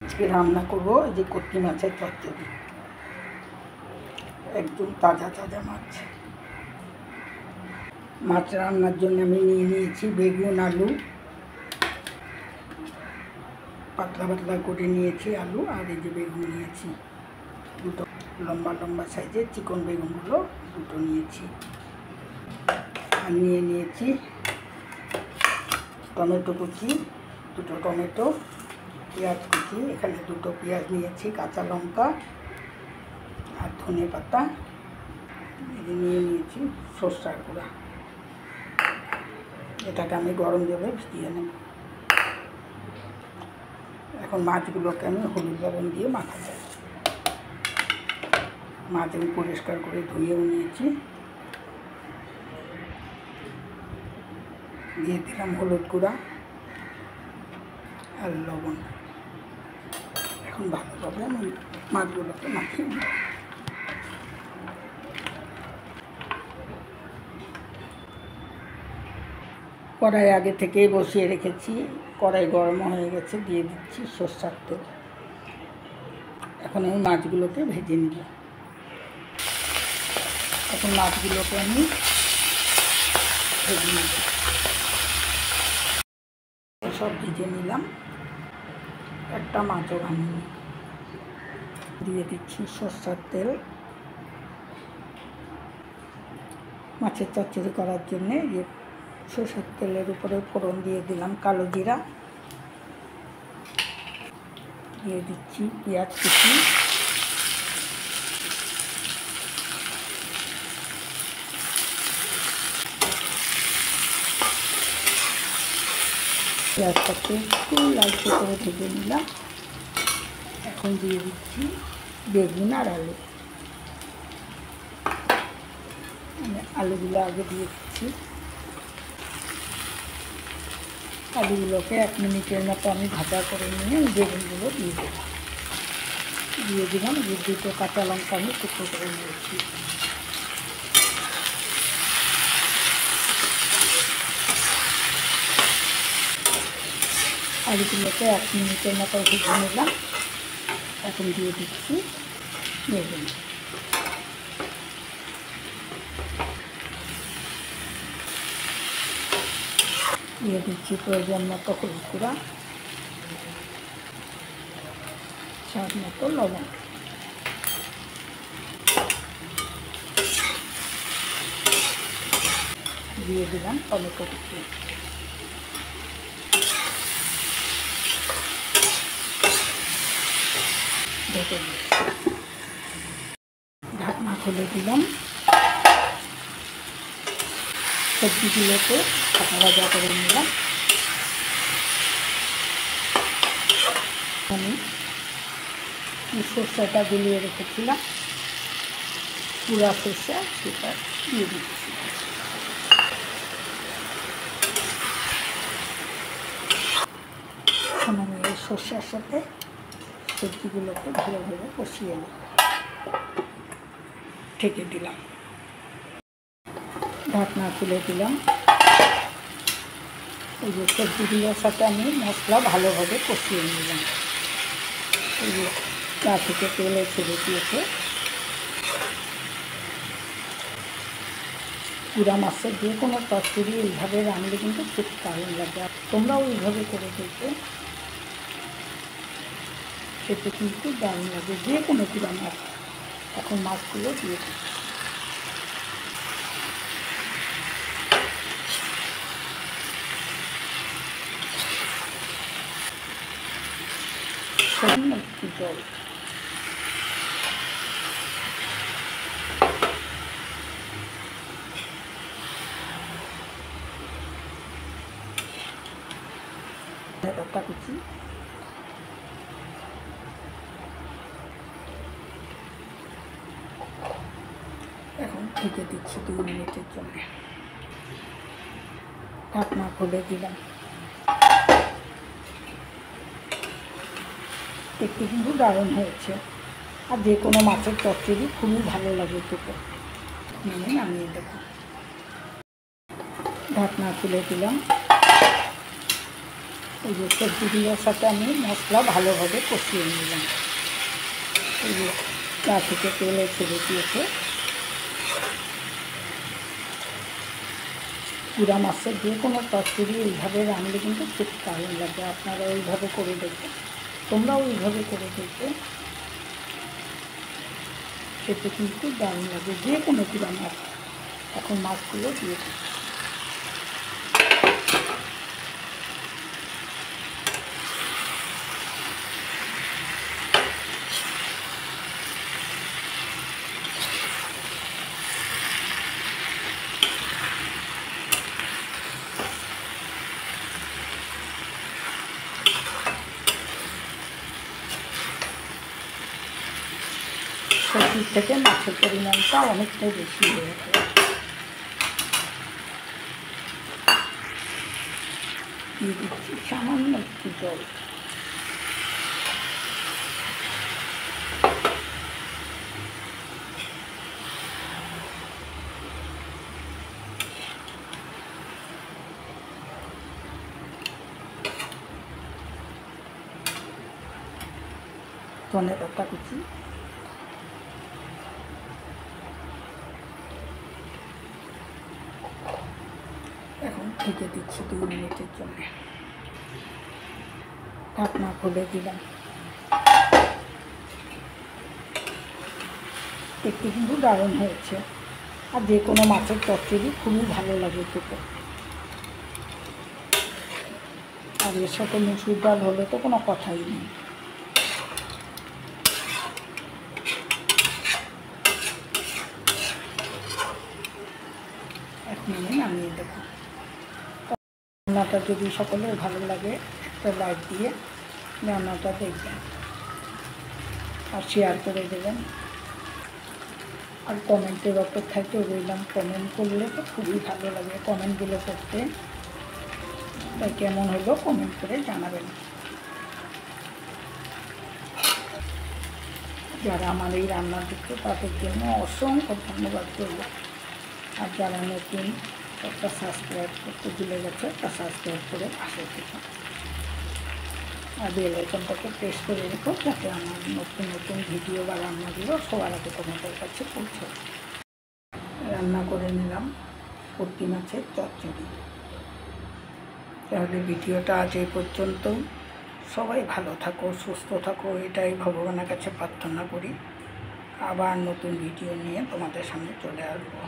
আজকে রান্না করব এই যে কত্তি মাছের চচ্চড়ি। একদম তাজা তাজা মাছ। মাছ রান্নার জন্য আমি নিয়ে নিয়েছি বেগুন, আলু, পাতলা পাতলা করে নিয়েছি আলু, আর এই যে বেগুন নিয়েছি দুটো, লম্বা লম্বা সাইজের চিকন বেগুনগুলো দুটো নিয়েছি। আর নিয়ে নিয়েছি টমেটো কুচি, দুটো টমেটো, পেঁয়াজ কুচি, এখানে দুটো পেঁয়াজ নিয়েছি, কাঁচা লঙ্কা আর ধনে পাতা, নিয়ে নিয়েছি সরষের গুঁড়া। এটাকে আমি গরম জলে ভিজিয়ে নেব। এখন মাছগুলোকে আমি হলুদ লবণ দিয়ে মাখাবো। মাছ আমি পরিষ্কার করে ধুয়েও নিয়েছি। দিয়ে দিলাম হলুদ গুঁড়া আর লবণ। এখন ভালোভাবে আমি মাছগুলোকে মাখিয়ে নেব। কড়াই আগে থেকেই বসিয়ে রেখেছি, কড়াই গরম হয়ে গেছে, দিয়ে দিচ্ছি সরষের তেল। এখন আমি মাছগুলোকে ভেজে নিব। এখন মাছগুলোকে আমি ভেজে নেব। সব ভেজে নিলাম, একটা মাছও ভাঙিনি। দিয়ে দিচ্ছি সরষের তেল। মাছের চচ্চড়ি করার জন্যে সরষের তেলের উপরে ফোড়ন দিয়ে দিলাম কালো জিরা, দিয়ে দিচ্ছি পেঁয়াজ কুচি, পেঁয়াজটাকে একটু লালচে করে ভেজে নিলাম। এখন দিয়ে দিচ্ছি বেগুন আর আলু। আলুগুলো আগে দিয়ে দিচ্ছি। আলুগুলোকে 1 মিনিটের মতো আমি ভাজা করে নিয়ে বেগুনগুলো দিয়ে দিলাম। দুটো কাঁচা লঙ্কা আমি টুকরো করে নিয়েছি। আলুগুলোকে 1 মিনিটের মতো ভেজে নিলাম। এখন দিয়ে দিচ্ছি বেগুন। দিয়ে দিচ্ছি প্রয়োজন মতো হলুদ গুঁড়া, স্বাদ মতো লবণ। দিয়ে দিলাম টমেটো কুচি। ঢেকে দিচ্ছি। ঢাকনা খুলে দিলাম। সবজিগুলোকে ভাজা করে নিলাম। আমি সরষেটা গুলিয়ে রেখেছিলাম, পুরা সরষে, সেটা দিয়ে দিচ্ছি। এখন আমি এই সরষের সাথে সবজিগুলোকে ভালোভাবে কষিয়ে নেব। ঢেকে দিলাম। ঢাকনা খুলে দিলাম। এই যে সবজিগুলোর সাথে আমি মশলা ভালোভাবে কষিয়ে নিলাম। এই যে গা থেকে তেলে ছেড়ে দিয়েছে। পুরা মাছের যে কোনো চচ্চড়ি এইভাবে রান্নলে কিন্তু খুব দারুণ লাগে। তোমরাও এইভাবে করে দেখবে, খেতে কিন্তু দারুণ লাগে। যে কোনো পুরা মাছ। এখন মাছগুলো দিয়ে দিচ্ছি। একটু জল। পাতা কুচি, এখন ঢেকে দিচ্ছি 2 মিনিটের জন্য। ঢাকনা খুলে দিলাম। দেখতে কিন্তু দারুণ হয়েছে। আর যে কোনো মাছের চচ্চড়ি খুবই ভালো লাগে খেতে। নামিয়ে দেব। ঢাকনা খুলে দিলাম। এই যে সবজিগুলোর সাথে আমি মশলা ভালোভাবে কষিয়ে নিলাম। এই যে গা থেকে তেলে ছেড়ে দিয়েছে। পুরা মাছের যে কোনো তরকারি এইভাবে রান্নলে কিন্তু খুব দারুণ লাগে। আপনারা ওইভাবে করে দেখবেন, তোমরাও ওইভাবে করে দেখবে, খেতে কিন্তু দারুণ লাগে। যে কোনো পুরা মাছ, এখন মাছগুলো দিয়ে দিই। সবজির থেকে মাছের পরিমাণটা অনেকটাই বেশি হয়ে যায়। দিয়ে দিচ্ছি সামান্য একটু জল। ধনে পাতা কুচি, এখন ঢেকে দিচ্ছি 2 মিনিটের জন্য। ঢাকনা খুলে দিলাম। দেখতে কিন্তু দারুণ হয়েছে। আর যে কোনো মাছের তরকারি খুবই ভালো লাগে খেতে। আর এর সাথে মুসুর ডাল হলে তো কোনো কথাই নেই। এক মিনিট নামিয়ে দেবো। রান্নাটা যদি সকলের ভালো লাগে একটা লাইক দিয়ে রান্নাটা দেখবেন আর শেয়ার করে দেবেন। আর কমেন্টের অপেক্ষায় তো রইলাম। কমেন্ট করলে তো খুবই ভালো লাগে কমেন্টগুলো করতে। তাই কেমন হলো কমেন্ট করে জানাবেন। যারা আমার এই রান্না দেখছে তাদের জন্য অসংখ্য ধন্যবাদ করব। আর যারা নতুন একটা সাবস্ক্রাইব করতে ভুলে গেছে তা সাবস্ক্রাইব করে পাশে থেকে আর বেল আইকনটাকে প্রেস করে রেখো, যাতে আমার নতুন নতুন ভিডিও বা রান্নাগুলো সবার আগে তোমাদের কাছে পৌঁছে। রান্না করে নিলাম পুঁটি মাছের চচ্চড়ি। তাহলে ভিডিওটা আজ এই পর্যন্ত। সবাই ভালো থাকো, সুস্থ থাকো, এটাই ভগবানের কাছে প্রার্থনা করি। আবার নতুন ভিডিও নিয়ে তোমাদের সামনে চলে আসবো।